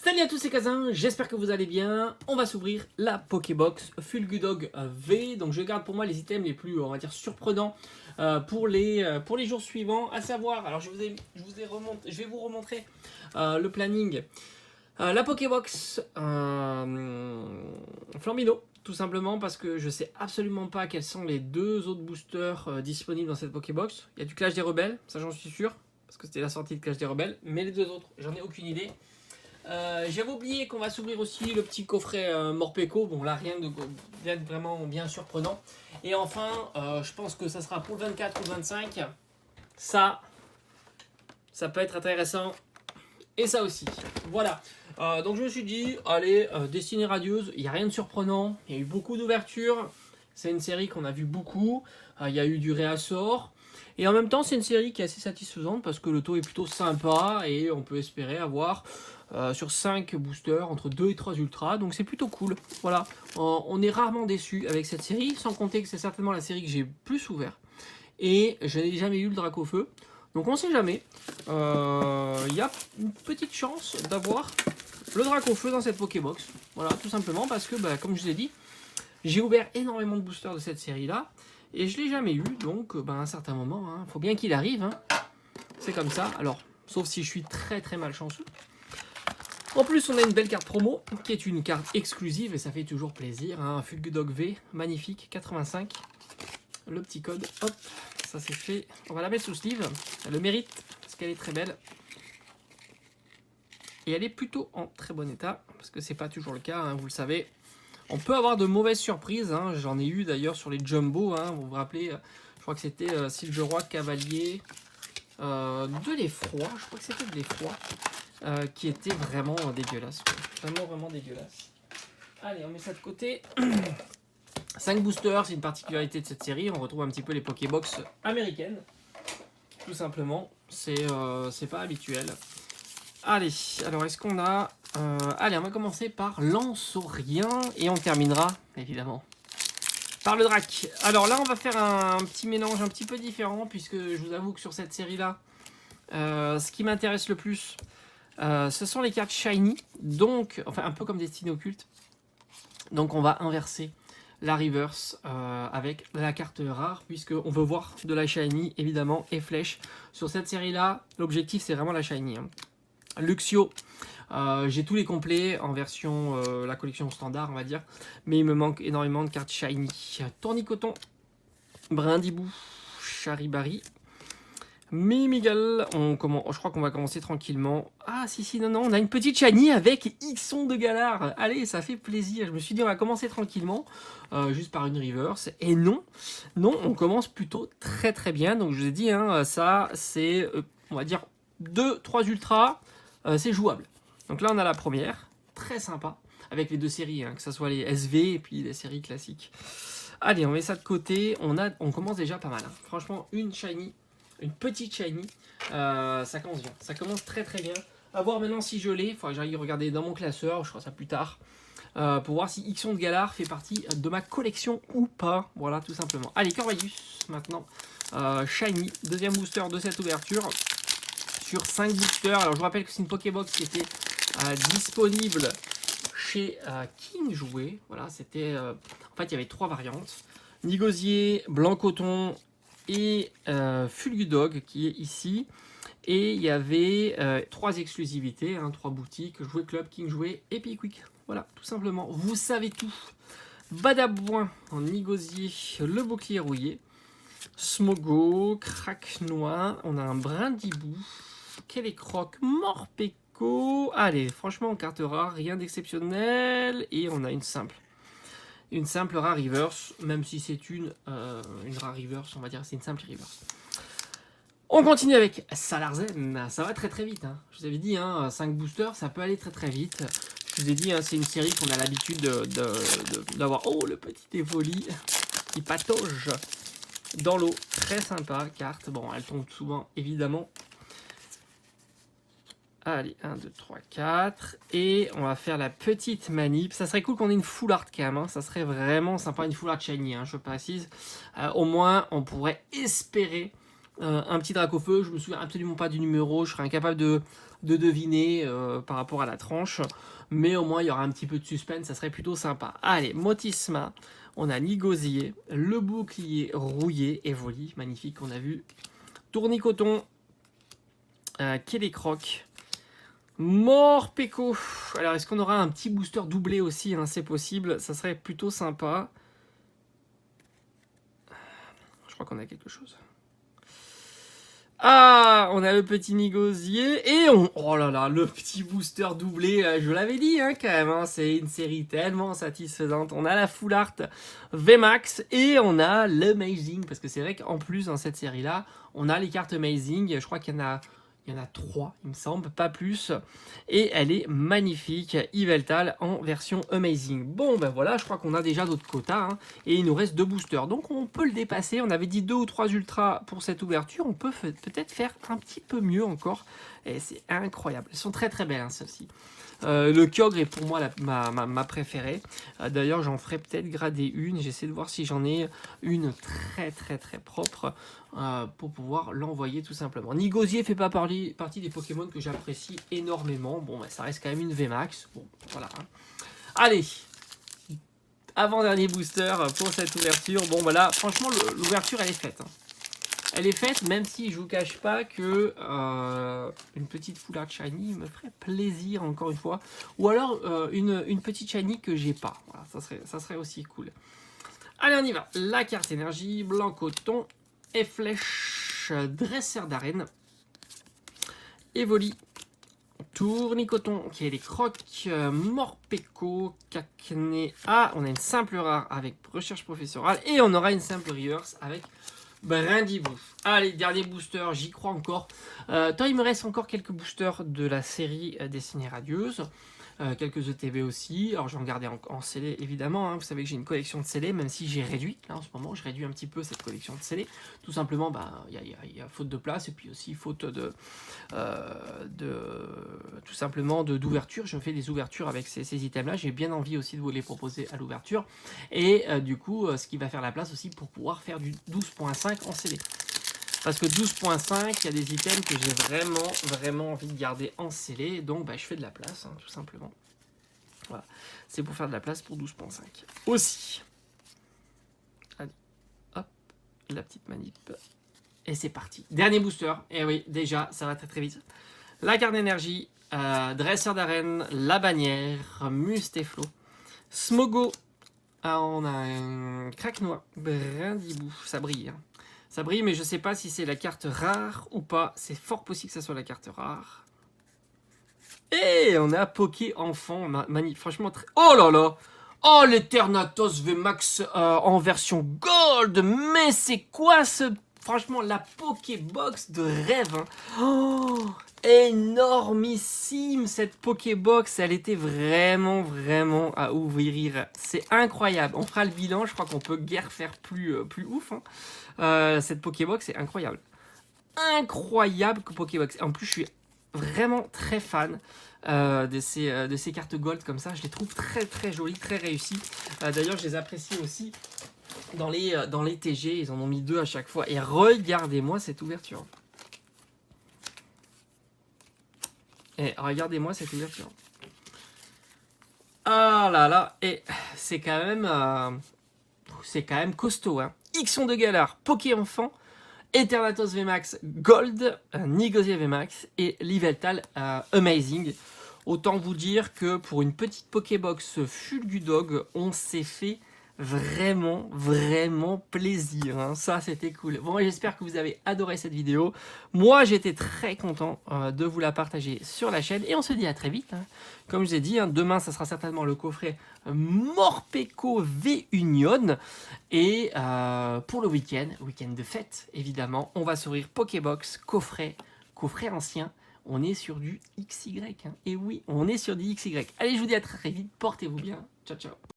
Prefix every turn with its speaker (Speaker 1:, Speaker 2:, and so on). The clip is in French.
Speaker 1: Salut à tous c'est Kazin, j'espère que vous allez bien. On va s'ouvrir la Pokébox Fulgudog V. Donc je garde pour moi les items les plus, on va dire, surprenants pour les jours suivants. À savoir, alors je vais vous remontrer le planning. La Pokébox Flambino, tout simplement parce que je sais absolument pas quels sont les deux autres boosters disponibles dans cette Pokébox. Il y a du Clash des Rebelles, ça j'en suis sûr, parce que c'était la sortie de Clash des Rebelles. Mais les deux autres, j'en ai aucune idée. J'avais oublié qu'on va s'ouvrir aussi le petit coffret Morpeko. Bon là rien de vraiment bien surprenant. Et enfin je pense que ça sera pour le 24 ou le 25. Ça peut être intéressant. Et ça aussi. Voilà. Donc je me suis dit, allez, Destinée Radieuse, il n'y a rien de surprenant. Il y a eu beaucoup d'ouvertures. C'est une série qu'on a vu beaucoup. Il y a eu du réassort. Et en même temps, c'est une série qui est assez satisfaisante parce que le taux est plutôt sympa et on peut espérer avoir sur 5 boosters entre 2 et 3 ultras. Donc c'est plutôt cool. Voilà, on est rarement déçu avec cette série, sans compter que c'est certainement la série que j'ai plus ouvert. Et je n'ai jamais eu le Dracofeu. Donc on sait jamais. Il y a une petite chance d'avoir le Dracofeu dans cette Pokébox. Voilà, tout simplement parce que, comme je vous ai dit, j'ai ouvert énormément de boosters de cette série-là. Et je ne l'ai jamais eu, donc à un certain moment, il faut bien qu'il arrive. Hein. C'est comme ça. Alors, sauf si je suis très très malchanceux. En plus, on a une belle carte promo, qui est une carte exclusive, et ça fait toujours plaisir. Hein. Fulgudog V, magnifique, 85. Le petit code, hop, ça c'est fait. On va la mettre sous sleeve. Elle le mérite, parce qu'elle est très belle. Et elle est plutôt en très bon état, parce que c'est pas toujours le cas, hein, vous le savez. On peut avoir de mauvaises surprises, hein. J'en ai eu d'ailleurs sur les Jumbo, hein. Vous vous rappelez, je crois que c'était Silveroy Cavalier de l'effroi, je crois que c'était de l'effroi, qui était vraiment dégueulasse, quoi. Vraiment dégueulasse. Allez, on met ça de côté. 5 boosters, c'est une particularité de cette série, on retrouve un petit peu les Pokébox américaines, tout simplement, c'est pas habituel. Allez, alors est-ce qu'on a... allez, on va commencer par Lanceaurien et on terminera, évidemment, par le Drac. Alors là, on va faire un petit mélange un petit peu différent, puisque je vous avoue que sur cette série-là, ce qui m'intéresse le plus, ce sont les cartes Shiny, donc, enfin un peu comme Destinée Occulte. Donc on va inverser la reverse avec la carte rare, puisqu'on veut voir de la Shiny, évidemment, et Flèche. Sur cette série-là, l'objectif, c'est vraiment la Shiny, hein. Luxio, j'ai tous les complets en version la collection standard, on va dire, mais il me manque énormément de cartes shiny. Tournicoton, Brindibou, Charibari, Mimigal. Je crois qu'on va commencer tranquillement. Ah si, non, on a une petite shiny avec Ixon de Galar. Allez, ça fait plaisir. Je me suis dit on va commencer tranquillement, juste par une reverse. Et non, on commence plutôt très très bien. Donc je vous ai dit, hein, ça c'est, on va dire, 2-3 ultras. C'est jouable. Donc là on a la première, très sympa, avec les deux séries, hein, que ce soit les SV et puis les séries classiques. Allez, on met ça de côté, on commence déjà pas mal. Hein. Franchement, une shiny, une petite shiny, ça commence bien. Ça commence très très bien. À voir maintenant si je l'ai, il faudra que j'aille regarder dans mon classeur, je ferai ça plus tard, pour voir si Ixon de Galar fait partie de ma collection ou pas. Voilà, tout simplement. Allez, Corvallis, maintenant. Shiny, deuxième booster de cette ouverture. Sur 5 boosters. Alors je vous rappelle que c'est une Pokébox qui était disponible chez King Jouet. Voilà, c'était en fait il y avait 3 variantes. Nigosier, Blanc Coton et Fulgudog qui est ici. Et il y avait 3 exclusivités, 3 boutiques, Jouet Club, King Jouet et Pickwick. Voilà, tout simplement. Vous savez tout. Badabouin en Nigosier, le bouclier rouillé. Smogo, Craquenois, on a un Brindibou. Kellecroc, Morpeko. Allez, franchement, carte rare, rien d'exceptionnel. Et on a une simple. Une simple rare reverse, même si c'est une rare reverse, on va dire c'est une simple reverse. On continue avec Salarzen. Ça va très très vite. Hein. Je vous avais dit, 5 boosters, ça peut aller très très vite. Je vous ai dit, c'est une série qu'on a l'habitude d'avoir. Oh, le petit Evoli qui patauge dans l'eau. Très sympa, carte. Bon, elle tombe souvent, évidemment. Allez, 1, 2, 3, 4. Et on va faire la petite manip. Ça serait cool qu'on ait une full art cam. Hein. Ça serait vraiment sympa, une full art shiny, je précise. Au moins, on pourrait espérer un petit Dracofeu. Je me souviens absolument pas du numéro. Je serais incapable de de deviner par rapport à la tranche. Mais au moins, il y aura un petit peu de suspense, ça serait plutôt sympa. Allez, Motisma, on a Nigosier, le bouclier rouillé, Evoli, magnifique, on a vu. Tournicoton, Kélécroc, Morpeko. Alors, est-ce qu'on aura un petit booster doublé aussi, hein, c'est possible, ça serait plutôt sympa. Je crois qu'on a quelque chose. Ah, on a le petit Nigosier et on... Oh là là, le petit booster doublé, je l'avais dit hein, quand même, hein, c'est une série tellement satisfaisante. On a la Full Art VMAX et on a l'Amazing, parce que c'est vrai qu'en plus dans cette série-là, on a les cartes Amazing, je crois qu'il y en a 3, il me semble, pas plus. Et elle est magnifique, Yveltal en version Amazing. Bon, ben voilà, je crois qu'on a déjà d'autres quotas. Hein, et il nous reste 2 boosters. Donc on peut le dépasser. On avait dit 2 ou 3 ultras pour cette ouverture. On peut peut-être faire un petit peu mieux encore. Et c'est incroyable. Elles sont très très belles, hein, celles-ci. Le Kyogre est pour moi ma préférée. D'ailleurs, j'en ferai peut-être grader une. J'essaie de voir si j'en ai une très très très propre pour pouvoir l'envoyer tout simplement. Nigosier fait pas partie des Pokémon que j'apprécie énormément. Bon, bah, ça reste quand même une VMAX. Bon, voilà. Hein. Allez, avant-dernier booster pour cette ouverture. Bon, voilà, franchement, l'ouverture, elle est faite. Hein. Elle est faite, même si je vous cache pas que une petite Full Art Shiny me ferait plaisir encore une fois. Ou alors une petite Shiny que j'ai pas. Voilà, ça serait aussi cool. Allez, on y va. La carte énergie, blanc coton, et flèche, dresseur d'arène, Evoli, Tournicoton, qui est les crocs, Morpeko, Cacnea. Ah, on a une simple rare avec recherche professorale et on aura une simple reverse avec Brindibou. Allez, dernier booster, j'y crois encore. Tant il me reste encore quelques boosters de la série Destinée Radieuse. Quelques ETB aussi. Alors, je vais en garder en scellé, évidemment. Hein. Vous savez que j'ai une collection de scellés, même si j'ai réduit. Là, en ce moment, je réduis un petit peu cette collection de scellés. Tout simplement, il y a faute de place et puis aussi faute tout simplement d'ouverture. Je fais des ouvertures avec ces items-là. J'ai bien envie aussi de vous les proposer à l'ouverture. Et du coup, ce qui va faire la place aussi pour pouvoir faire du 12.5 en scellé. Parce que 12.5, il y a des items que j'ai vraiment envie de garder en scellé. Donc, je fais de la place, hein, tout simplement. Voilà. C'est pour faire de la place pour 12.5. Aussi. Allez, hop, la petite manip. Et c'est parti. Dernier booster. Et oui, déjà, ça va très très vite. La carte d'énergie, dresseur d'arène, la bannière, Mustéflo, Smogo. Ah, on a un craque-noix, Brindibou. Ça brille, hein. Ça brille, mais je ne sais pas si c'est la carte rare ou pas. C'est fort possible que ça soit la carte rare. Et on a Poké Enfant. Franchement, très... Oh là là! Oh, l'Eternatus VMAX en version Gold! Mais c'est quoi ce... Franchement, la Pokébox de rêve. Hein. Oh, énormissime cette Pokébox. Elle était vraiment à ouvrir. C'est incroyable. On fera le bilan. Je crois qu'on peut guère faire plus ouf. Hein. Cette Pokébox est incroyable. Incroyable Pokébox. En plus, je suis vraiment très fan de ces cartes Gold comme ça. Je les trouve très jolies, très réussies. D'ailleurs, je les apprécie aussi. Dans les TG, ils en ont mis 2 à chaque fois. Et regardez-moi cette ouverture. Et regardez-moi cette ouverture. Ah là là. Et c'est quand même costaud. Hein. Ixon de Galar, Poké Enfant, Eternatus VMAX Gold, Nigosier VMAX et Yveltal Amazing. Autant vous dire que pour une petite Pokébox Fulgudog, on s'est fait vraiment plaisir. Hein. Ça, c'était cool. Bon, j'espère que vous avez adoré cette vidéo. Moi, j'étais très content de vous la partager sur la chaîne. Et on se dit à très vite. Hein. Comme je vous ai dit, hein, demain, ça sera certainement le coffret Morpeko V-Union. Et pour le week-end de fête, évidemment, on va s'ouvrir Pokébox, coffret ancien. On est sur du XY. Hein. Et oui, on est sur du XY. Allez, je vous dis à très vite. Portez-vous bien. Ciao.